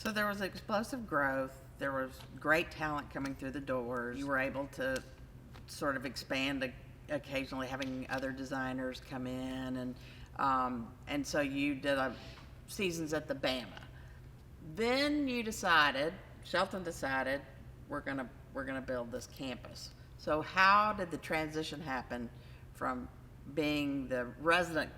So there was explosive growth. There was great talent coming through the doors. You were able to sort of expand, occasionally having other designers come in, and so you did seasons at the Bama. Then you decided, Shelton decided, we're gonna build this campus. So how did the transition happen from being the resident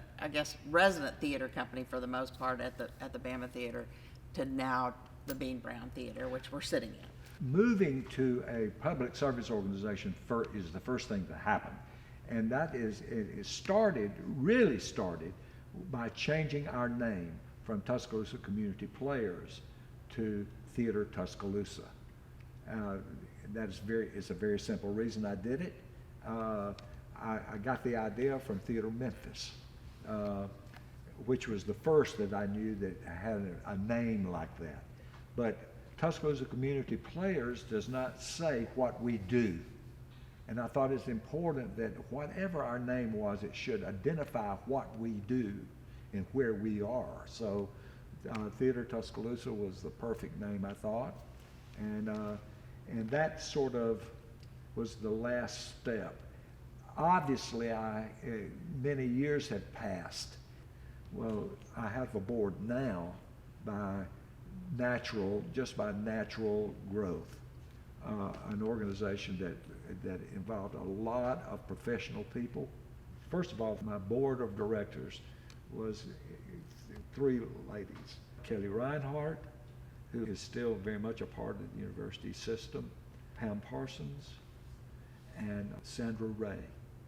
theater company for the most part at the Bama Theater to now the Bean Brown Theater, which we're sitting in? Moving to a public service organization is the first thing that happened. And that is, it really started by changing our name from Tuscaloosa Community Players to Theatre Tuscaloosa. It's a very simple reason I did it. I got the idea from Theatre Memphis, which was the first that I knew that had a name like that. But Tuscaloosa Community Players does not say what we do. And I thought it's important that whatever our name was, it should identify what we do and where we are. So Theatre Tuscaloosa was the perfect name, I thought. And that sort of was the last step. Obviously, many years had passed. Well, I have a board now just by natural growth. An organization that involved a lot of professional people. First of all, my board of directors was 3 ladies. Kelly Reinhardt, who is still very much a part of the university system, Pam Parsons, and Sandra Ray.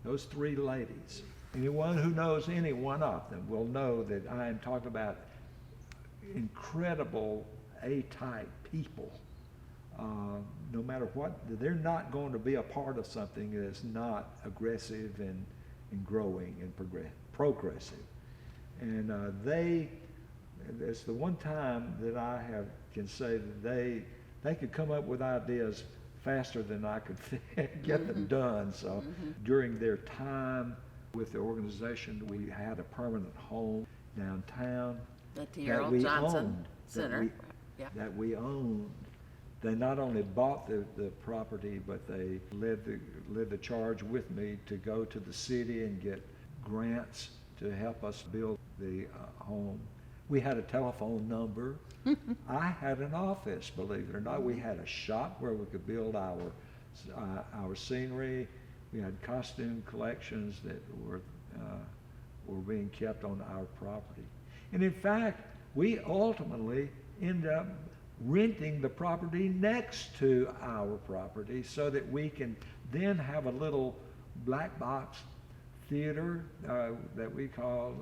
Those 3 ladies. Anyone who knows any one of them will know that I am talking about incredible A-type people. No matter what, they're not going to be a part of something that's not aggressive and growing and progressive. And it's the one time that can say that they could come up with ideas faster than I could get them done. So during their time with the organization, we had a permanent home downtown The T.R.L. Johnson Center. That we owned. They not only bought the property, but they led the charge with me to go to the city and get grants to help us build the home. We had a telephone number. I had an office, believe it or not. We had a shop where we could build our scenery. We had costume collections that were being kept on our property. And in fact, we ultimately ended up renting the property next to our property so that we can then have a little black box theater that we call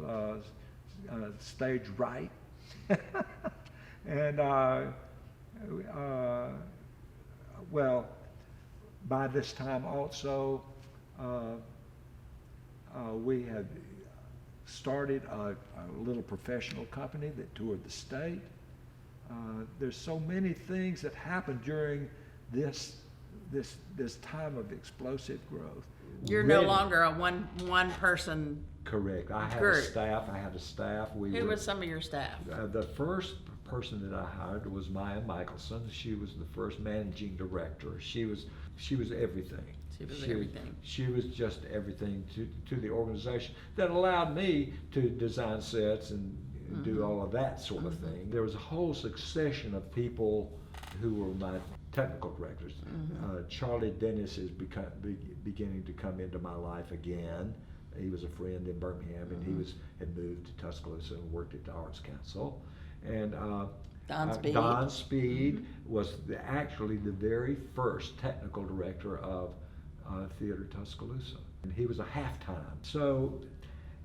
stage right. And well, by this time also, we had started a little professional company that toured the state. There's so many things that happened during this time of explosive growth. You're no longer a one person. Correct. I had group. a staff. Who was some of your staff? The first person that I hired was Maya Michelson. She was the first managing director. She was everything. She was just everything to the organization that allowed me to design sets and do all of that sort of thing. There was a whole succession of people who were my technical directors. Charlie Dennis is beginning to come into my life again. He was a friend in Birmingham, and he had moved to Tuscaloosa and worked at the Arts Council. And Don Speed was actually the very first technical director of Theatre Tuscaloosa, and he was a halftime. So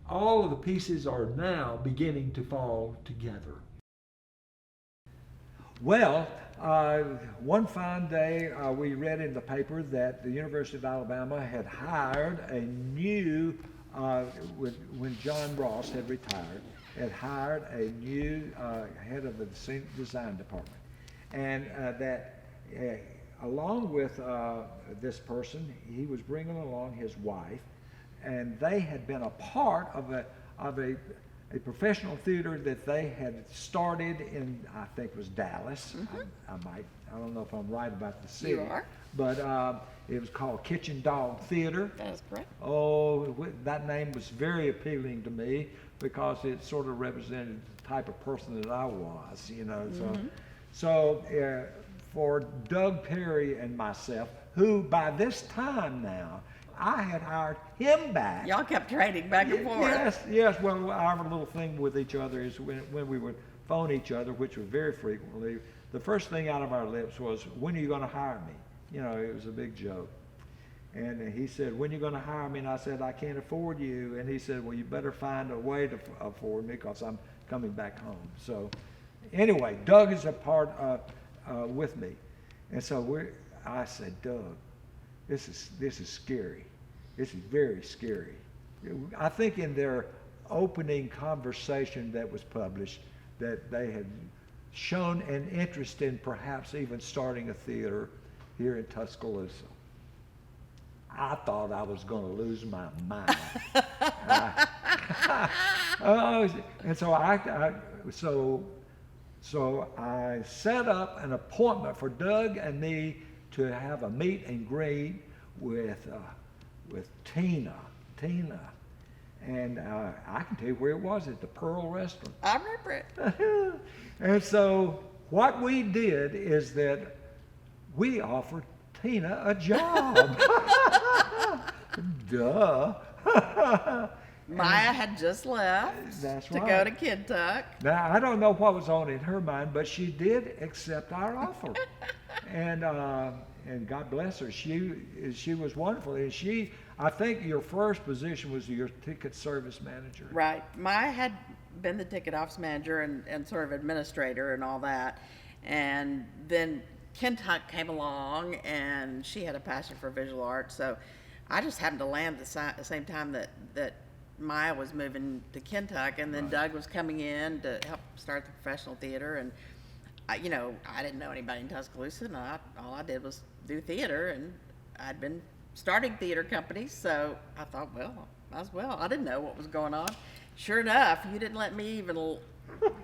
all of the pieces are now beginning to fall together. Well, one fine day we read in the paper that the University of Alabama had hired a new, when John Ross had retired, had hired a new head of the design department. And that along with this person, he was bringing along his wife, and they had been a part of a a professional theater that they had started in, I think it was Dallas. I don't know if I'm right about the city. You are. But it was called Kitchen Dog Theater. That is correct. Oh, that name was very appealing to me because it sort of represented the type of person that I was, you know. So for Doug Perry and myself, who by this time now, I had hired him back. Y'all kept trading back and forth. Yes. Well, our little thing with each other is when we would phone each other, which was very frequently, the first thing out of our lips was, "When are you going to hire me?" You know, it was a big joke. And he said, "When are you going to hire me?" And I said, "I can't afford you." And he said, "Well, you better find a way to afford me because I'm coming back home." So anyway, Doug is a part with me. And so I said, "Doug, this is scary. This is very scary." I think in their opening conversation that was published that they had shown an interest in perhaps even starting a theater here in Tuscaloosa. I thought I was going to lose my mind. And so I set up an appointment for Doug and me to have a meet and greet with Tina. And I can tell you where it was, at the Pearl Restaurant. I remember it. And so what we did is that we offered Tina a job. Duh. Maya had just left to go to Kentucky. Now, I don't know what was on in her mind, but she did accept our offer. And God bless her. She was wonderful. And I think your first position was your ticket service manager. Right. Maya had been the ticket office manager and sort of administrator and all that. And then Kentucky came along, and she had a passion for visual arts. So I just happened to land at the same time that Maya was moving to Kentucky, and then Doug was coming in to help start the professional theater. And I didn't know anybody in Tuscaloosa, and all I did was do theater, and I'd been starting theater companies, so I thought, well, might as well. I didn't know what was going on. Sure enough, you didn't let me even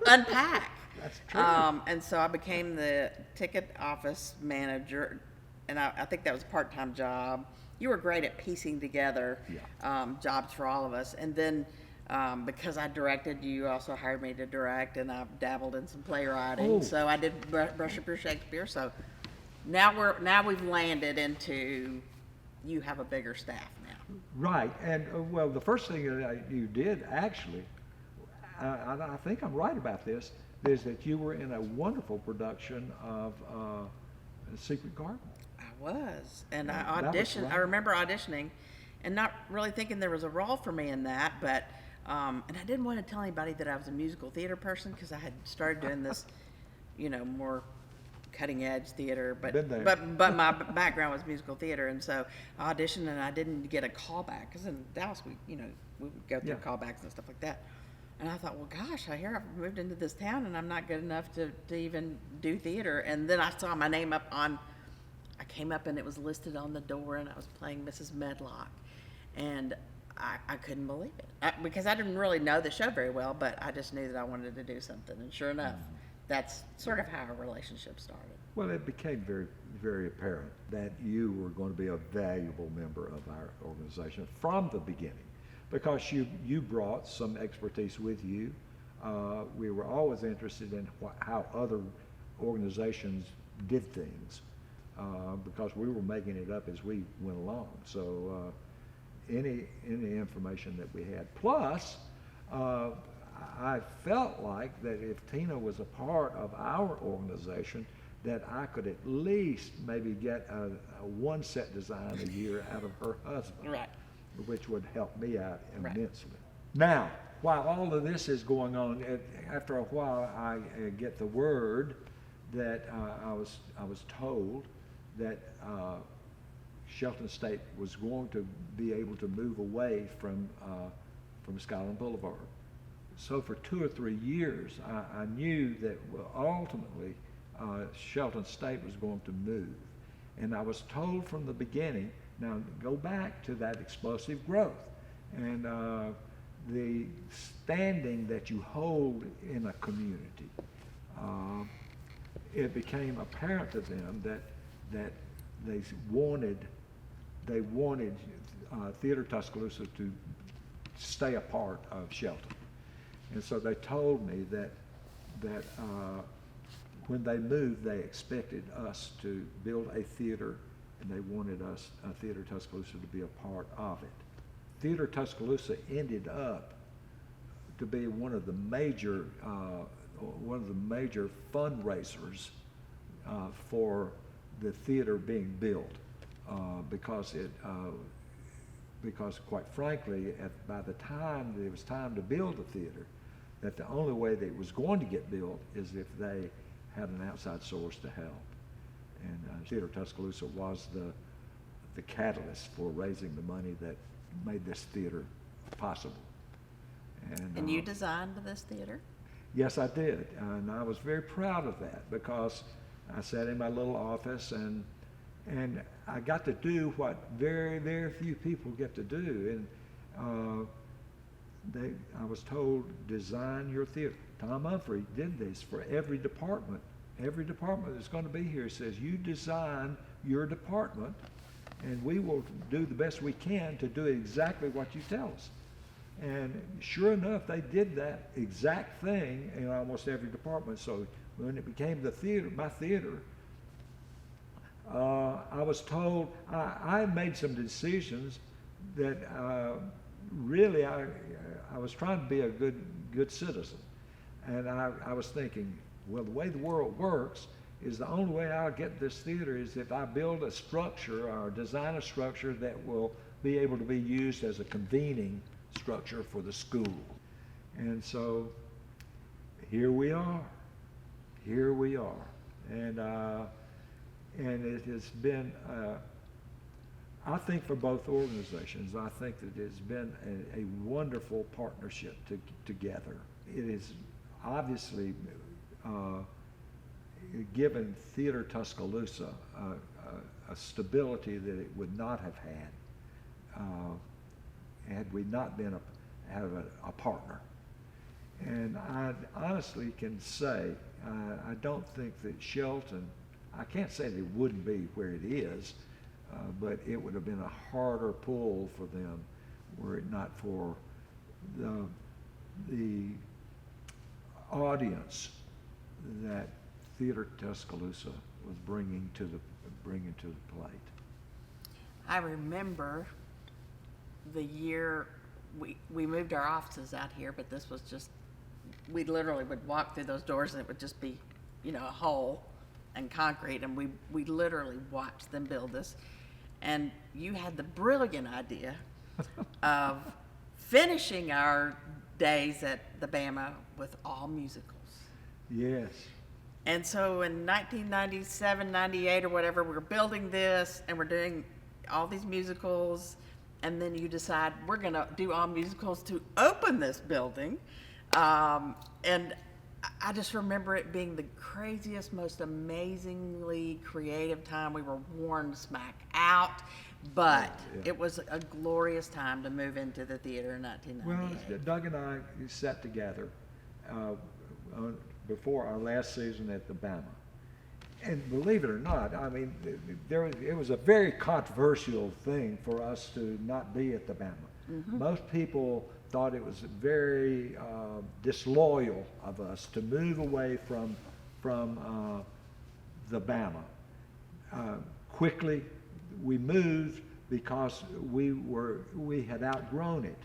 unpack. That's true. And so I became the ticket office manager, and I think that was a part-time job. You were great at piecing together jobs for all of us. And then because I directed, you also hired me to direct, and I've dabbled in some playwriting. Oh. So I did Brush Up Your Shakespeare. So now we've landed into, you have a bigger staff now. Right. And well, the first thing that you did actually, I think I'm right about this, is that you were in a wonderful production of Secret Garden. I was, and I That was auditioned. right. I remember auditioning, and not really thinking there was a role for me in that. But and I didn't want to tell anybody that I was a musical theater person because I had started doing this, more cutting edge theater. But my background was musical theater, and so I auditioned, and I didn't get a call back because in Dallas we would go through callbacks and stuff like that. And I thought, well, gosh, I hear I've moved into this town and I'm not good enough to even do theater. And then I saw my name I came up and it was listed on the door, and I was playing Mrs. Medlock. And I couldn't believe it because I didn't really know the show very well, but I just knew that I wanted to do something. And sure enough, that's sort of how our relationship started. Well, it became very, very apparent that you were going to be a valuable member of our organization from the beginning, because you brought some expertise with you. We were always interested in how other organizations did things, because we were making it up as we went along. So any information that we had. Plus, I felt like that if Tina was a part of our organization, that I could at least maybe get a one set design a year out of her husband. Right. Which would help me out immensely. Right. Now, while all of this is going on, after a while I get the word that I was told that Shelton State was going to be able to move away from Skyland Boulevard. So for 2 or 3 years, I knew that ultimately Shelton State was going to move. And I was told from the beginning, now go back to that explosive growth. And the standing that you hold in a community, it became apparent to them that they wanted Theatre Tuscaloosa to stay a part of Shelton. And so they told me that when they moved, they expected us to build a theater, and they wanted us, Theatre Tuscaloosa, to be a part of it. Theatre Tuscaloosa ended up to be one of the major fundraisers for the theater being built, because quite frankly, by the time it was time to build the theater, that the only way that it was going to get built is if they had an outside source to help. And Theatre Tuscaloosa was the catalyst for raising the money that made this theater possible. And you designed this theater? Yes, I did, and I was very proud of that, because I sat in my little office and I got to do what very, very few people get to do. And I was told, design your theater. Tom Humphrey did this for every department. Every department that's going to be here says, you design your department, and we will do the best we can to do exactly what you tell us. And sure enough, they did that exact thing in almost every department. So when it became the theater, my theater, I was told I made some decisions that really I was trying to be a good citizen, and I was thinking, well, the way the world works is the only way I'll get this theater is if I build a structure or design a structure that will be able to be used as a convening structure for the school. And so here we are, and it has been, I think for both organizations, I think that it's been a wonderful partnership together. It has obviously given Theatre Tuscaloosa a stability that it would not have had we not been a partner. And I honestly can say, I don't think that Shelton, I can't say that it wouldn't be where it is, but it would have been a harder pull for them were it not for the audience that Theatre Tuscaloosa was bringing to the plate. I remember the year we moved our offices out here, but this was just, we literally would walk through those doors and it would just be, a hole and concrete, and we literally watched them build this. And you had the brilliant idea of finishing our days at the Bama with all musicals. Yes. And so in 1997, 98 or whatever, we're building this and we're doing all these musicals, and then you decide we're going to do all musicals to open this building. And I just remember it being the craziest, most amazingly creative time. We were worn smack out, but it was a glorious time to move into the theater in 1998. Well, Doug and I sat together before our last season at the Bama. And believe it or not, I mean, it was a very controversial thing for us to not be at the Bama. Mm-hmm. Most people thought it was very disloyal of us to move away from the Bama. Quickly, we moved because we had outgrown it.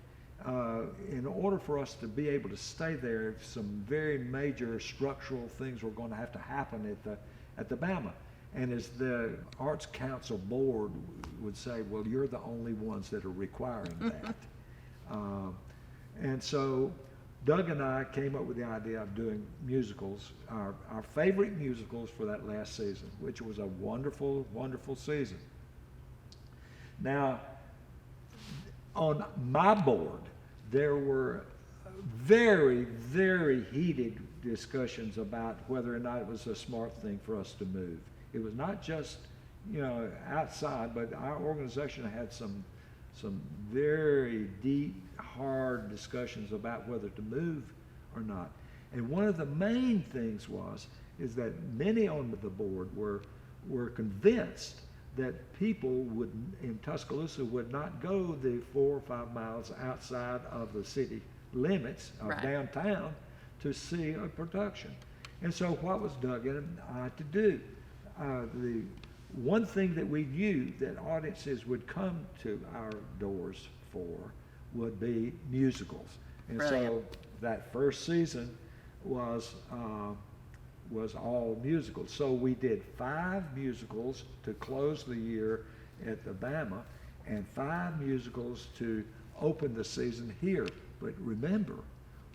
In order for us to be able to stay there, some very major structural things were going to have to happen at the Bama. And as the Arts Council board would say, well, you're the only ones that are requiring that. And so Doug and I came up with the idea of doing musicals, our favorite musicals for that last season, which was a wonderful, wonderful season. Now, on my board, there were very, very heated discussions about whether or not it was a smart thing for us to move. It was not just, outside, but our organization had some some very deep, hard discussions about whether to move or not. And one of the main things is that many on the board were convinced that people in Tuscaloosa would not go the 4 or 5 miles outside of the city limits of Right. downtown to see a production. And so what was Doug and I to do? The one thing that we knew that audiences would come to our doors for would be musicals. And Brilliant. so that first season was all musicals. So we did 5 musicals to close the year at the Bama and 5 musicals to open the season here. But remember,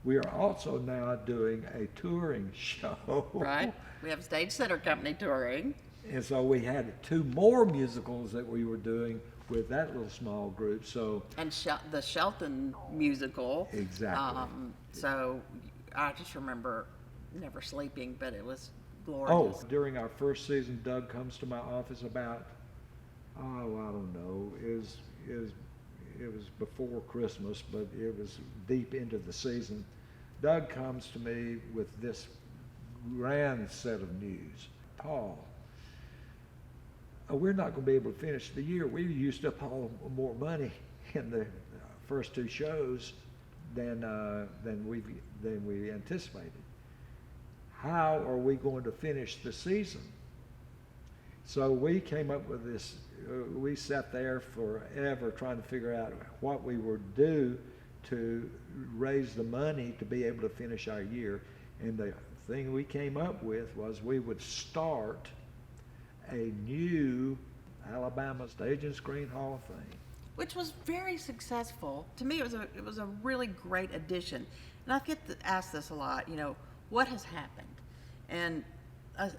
we are also now doing a touring show. Right. We have Stage Center Company touring. And so we had 2 more musicals that we were doing with that little small group. So And the Shelton musical. Exactly. So I just remember never sleeping, but it was glorious. during our first season, Doug comes to my office about, I don't know, it was before Christmas, but it was deep into the season. Doug comes to me with this grand set of news. Paul, we're not going to be able to finish the year. We used up all more money in the first 2 shows than we anticipated. How are we going to finish the season? So we came up with this. We sat there forever trying to figure out what we would do to raise the money to be able to finish our year. And the thing we came up with was we would start a new Alabama Stage and Screen Hall of Fame. Which was very successful. To me, it was a really great addition. And I get asked this a lot, what has happened? And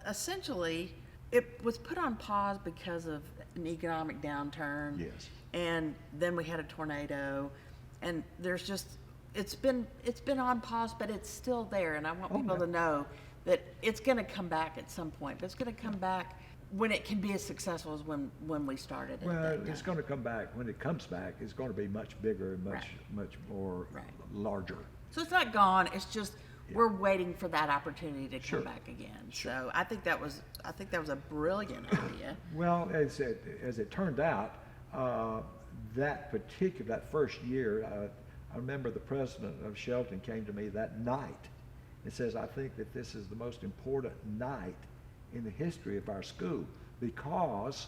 essentially, it was put on pause because of an economic downturn. Yes. And then we had a tornado, and it's been on pause, but it's still there. And I want people to know that it's going to come back at some point. But it's going to come back when it can be as successful as when we started. Well, it's going to come back. When it comes back, it's going to be much bigger and much more larger. So it's not gone. It's just we're waiting for that opportunity to come back again. Sure. So I think that was a brilliant idea. Well, as it turned out, that first year, I remember the president of Shelton came to me that night and says, "I think that this is the most important night in the history of our school because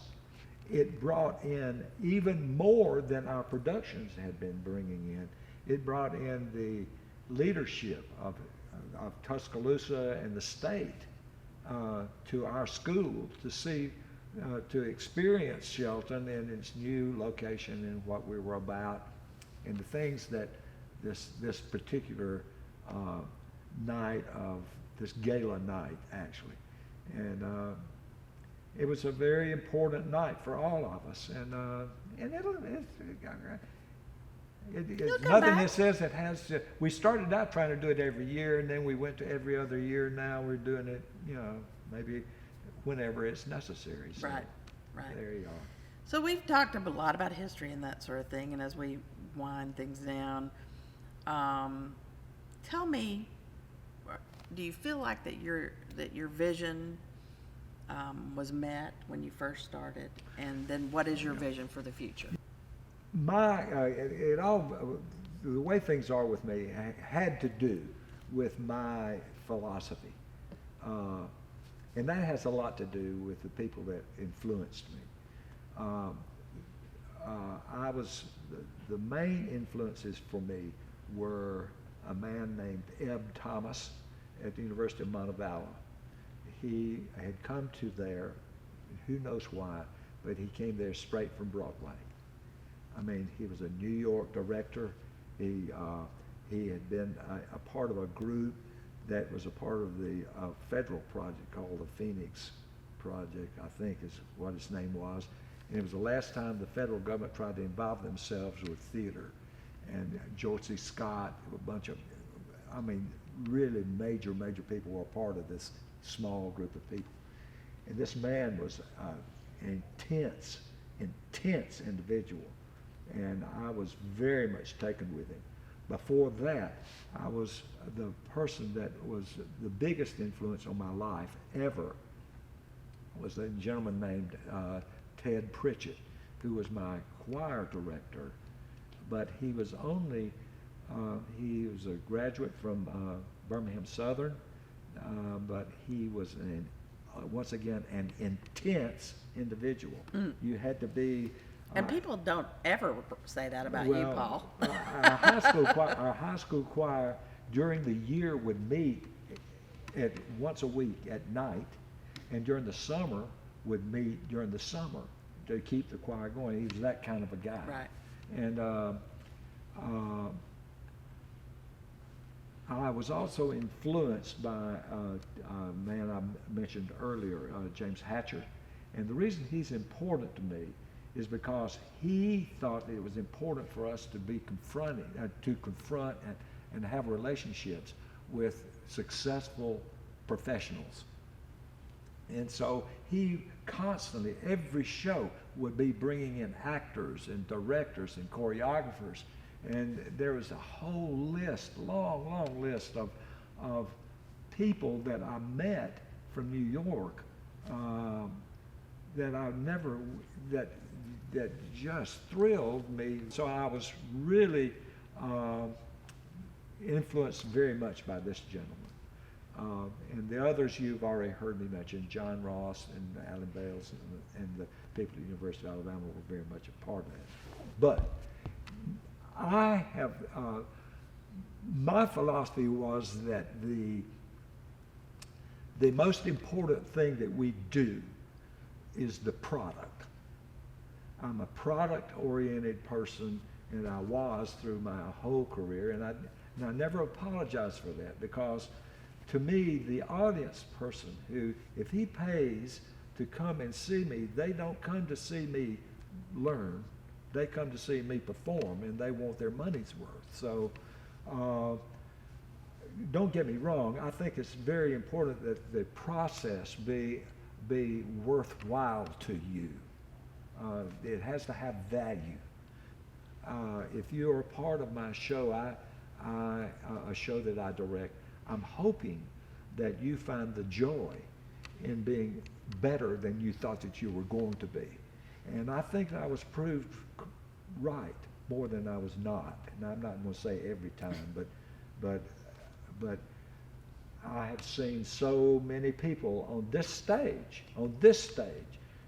it brought in even more than our productions had been bringing in. It brought in the leadership of Tuscaloosa and the state to our school to see, to experience Shelton in its new location and what we were about, and the things that this particular night of this gala night actually." And it was a very important night for all of us, and it's nothing that says it has to. We started out trying to do it every year, and then we went to every other year. Now we're doing it, maybe whenever it's necessary. So Right. There you are. So we've talked a lot about history and that sort of thing, and as we wind things down, tell me, do you feel like that your vision was met when you first started, and then what is your vision for the future? The way things are with me had to do with my philosophy, and that has a lot to do with the people that influenced me. The main influences for me were a man named Ebb Thomas at the University of Montevallo. He had come to there, who knows why, but he came there straight from Broadway. I mean, he was a New York director. He had been a part of a group that was a part of the federal project called the Phoenix Project, I think is what its name was. And it was the last time the federal government tried to involve themselves with theater. And George C. Scott, a bunch of, really major people were a part of this small group of people. And this man was an intense individual. and I was very much taken with him. Before that, I was the person that was the biggest influence on my life ever was a gentleman named Ted Pritchett, who was my choir director, but he was only, he was a graduate from Birmingham Southern, but he was once again an intense individual. You had to be and people don't ever say that about you, Paul. Our high school choir during the year would meet at once a week at night, and during the summer would meet during the summer to keep the choir going. He was that kind of a guy. Right. And I was also influenced by a man I mentioned earlier, James Hatcher. And the reason he's important to me is because he thought that it was important for us to be confront and have relationships with successful professionals. And so he constantly, every show, would be bringing in actors and directors and choreographers. And there was a whole list, long list of people that I met from New York that I never, that just thrilled me. So I was really influenced very much by this gentleman. And the others you've already heard me mention, John Ross and Alan Bales and the people at the University of Alabama were very much a part of that. But I have, my philosophy was that the most important thing that we do is the product. I'm a product-oriented person, and I was through my whole career, and I never apologize for that, because to me, the audience person who, if he pays to come and see me, they don't come to see me learn. They come to see me perform, and they want their money's worth. So don't get me wrong. I think it's very important that the process be worthwhile to you. It has to have value. If you're a part of my show, a show that I direct, I'm hoping that you find the joy in being better than you thought that you were going to be. And I think I was proved right more than I was not. And I'm not going to say every time, but I have seen so many people on this stage,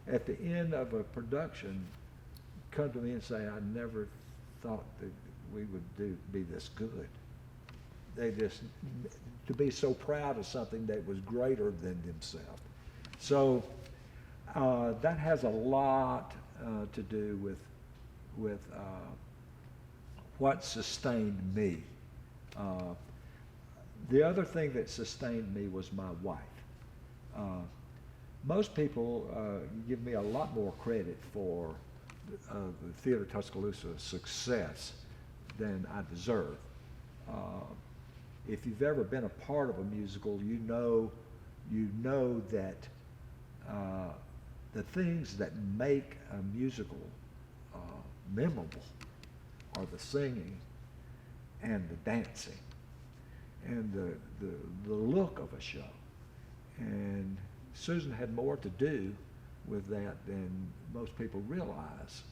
at the end of a production, come to me and say, I never thought that we would be this good. They just, to be so proud of something that was greater than themselves. So that has a lot to do with what sustained me. The other thing that sustained me was my wife. Most people give me a lot more credit for the Theatre Tuscaloosa success than I deserve. If you've ever been a part of a musical, you know that the things that make a musical memorable are the singing and the dancing and the look of a show. And Susan had more to do with that than most people realize.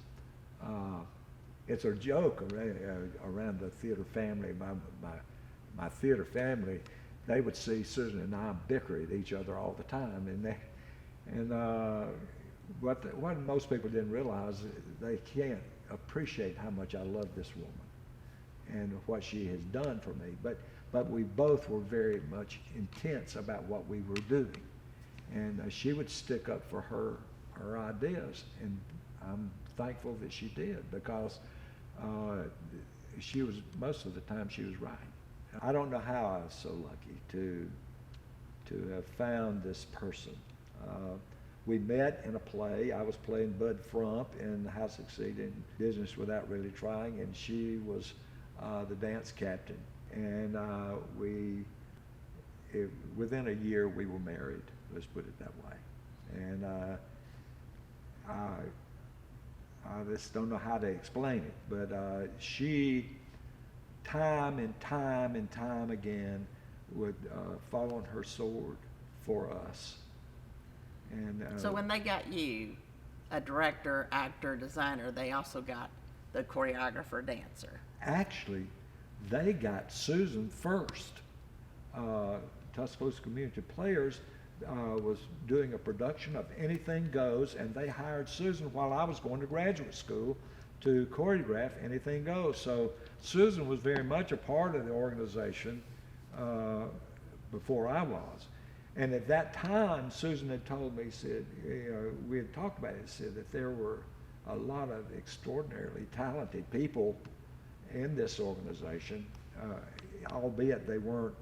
It's a joke around the theater family. My theater family, they would see Susan and I bicker at each other all the time, and what most people didn't realize, they can't appreciate how much I love this woman and what she has done for me. But we both were very much intense about what we were doing, and she would stick up for her ideas, and I'm thankful that she did, because she was, most of the time she was right. I don't know how I was so lucky to have found this person. We met in a play. I was playing Bud Frump in How to Succeed in Business Without Really Trying, and she was the dance captain. And within a year we were married, let's put it that way. And I just don't know how to explain it, but she, time and time and time again, would fall on her sword for us. And so when they got you, a director, actor, designer, they also got the choreographer, dancer. Actually, they got Susan first. Tuscaloosa Community Players was doing a production of Anything Goes, and they hired Susan while I was going to graduate school to choreograph Anything Goes. So Susan was very much a part of the organization before I was. And at that time, Susan had told me, said, we had talked about it, said that there were a lot of extraordinarily talented people in this organization, albeit they weren't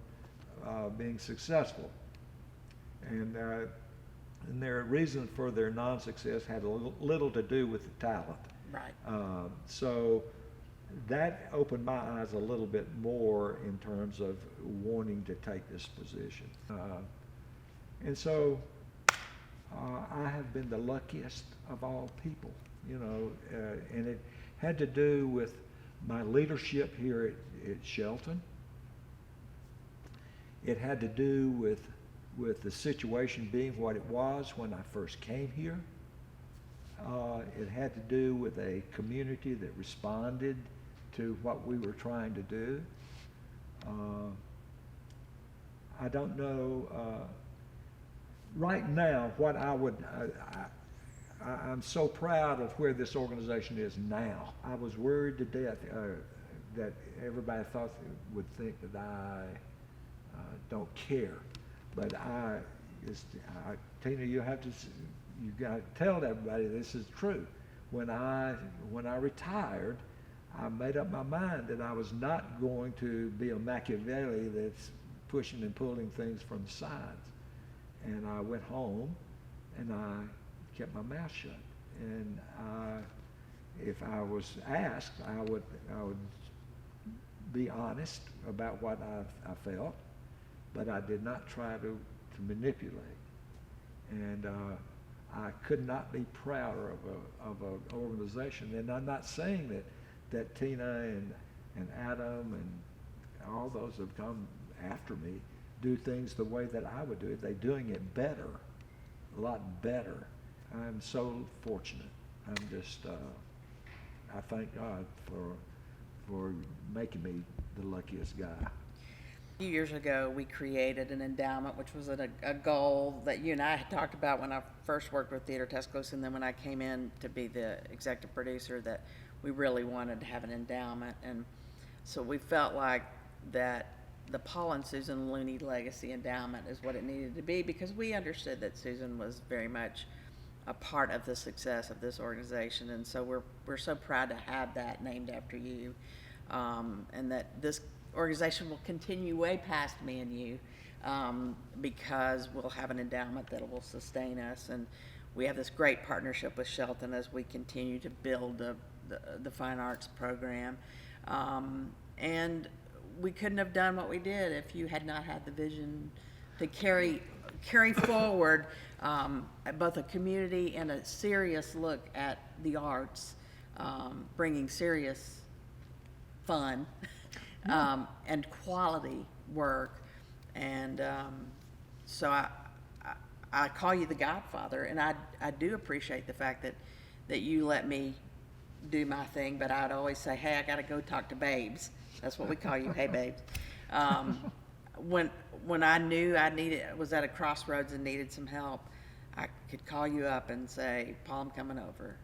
being successful. And their reason for their non-success had a little to do with the talent. Right. So that opened my eyes a little bit more in terms of wanting to take this position. And so I have been the luckiest of all people, and it had to do with my leadership here at Shelton. It had to do with the situation being what it was when I first came here. It had to do with a community that responded to what we were trying to do. I don't know right now what I would, I'm so proud of where this organization is now. I was worried to death that everybody would think that I don't care. But Tina, you got to tell everybody this is true. When I retired, I made up my mind that I was not going to be a Machiavelli that's pushing and pulling things from the sides. And I went home and I kept my mouth shut. And if I was asked, I would be honest about what I felt, but I did not try to manipulate. And I could not be prouder of an organization. And I'm not saying that Tina and Adam and all those who have come after me do things the way that I would do it. They're doing it better, a lot better. I'm so fortunate. I'm just, I thank God for making me the luckiest guy. A few years ago, we created an endowment, which was a goal that you and I had talked about when I first worked with Theatre Tuscaloosa, and then when I came in to be the executive producer, that we really wanted to have an endowment. And so we felt like that the Paul and Susan Looney Legacy Endowment is what it needed to be, because we understood that Susan was very much a part of the success of this organization. And so we're so proud to have that named after you, and that this organization will continue way past me and you, because we'll have an endowment that will sustain us. And we have this great partnership with Shelton as we continue to build the fine arts program. And we couldn't have done what we did if you had not had the vision to carry forward both a community and a serious look at the arts, bringing serious fun and quality work. And so I call you the Godfather, and I do appreciate the fact that you let me do my thing, but I'd always say, hey, I got to go talk to Babes. That's what we call you, hey Babes. When I knew was at a crossroads and needed some help, I could call you up and say, Paul, I'm coming over.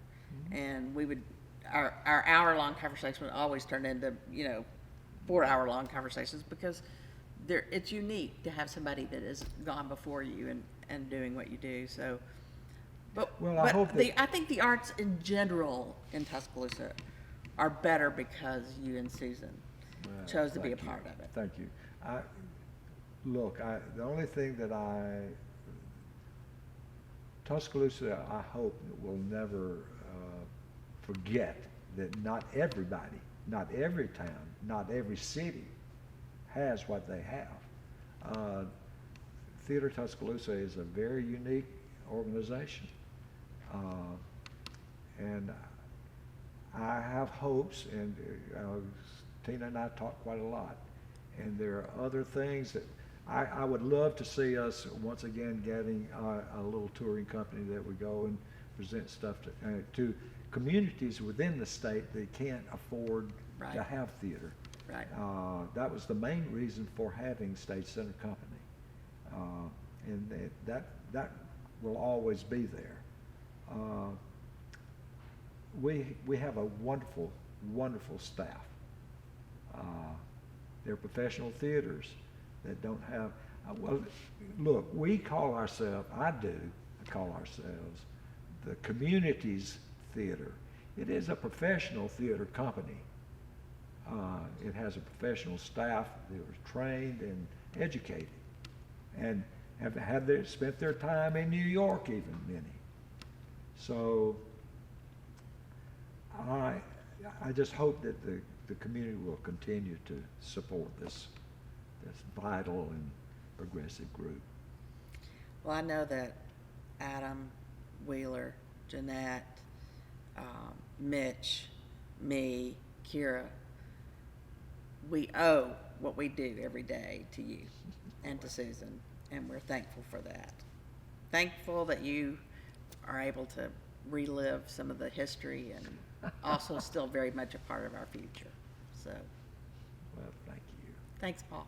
Mm-hmm. And our hour-long conversation would always turn into 4-hour-long conversations, because it's unique to have somebody that has gone before you and doing what you do. So, I think the arts in general in Tuscaloosa are better because you and Susan chose to be a part of it. Thank you. The only thing that Tuscaloosa, I hope, will never forget that not everybody, not every town, not every city has what they have. Theatre Tuscaloosa is a very unique organization. And I have hopes, and Tina and I talk quite a lot, and there are other things that I would love to see us once again getting a little touring company that would go and present stuff to communities within the state that can't afford Right. to have theater. Right. That was the main reason for having State Center Company, and that will always be there. We have a wonderful, wonderful staff. They're professional theaters that don't have, well, look, we call ourselves, I call ourselves the community's theater. It is a professional theater company. It has a professional staff that was trained and educated and have spent their time in New York, even many. So I just hope that the community will continue to support this vital and progressive group. Well, I know that Adam, Wheeler, Jeanette, Mitch, me, Kira, we owe what we do every day to you and to Susan, and we're thankful for that. Thankful that you are able to relive some of the history and also still very much a part of our future. So, Well, thank you. thanks, Paul.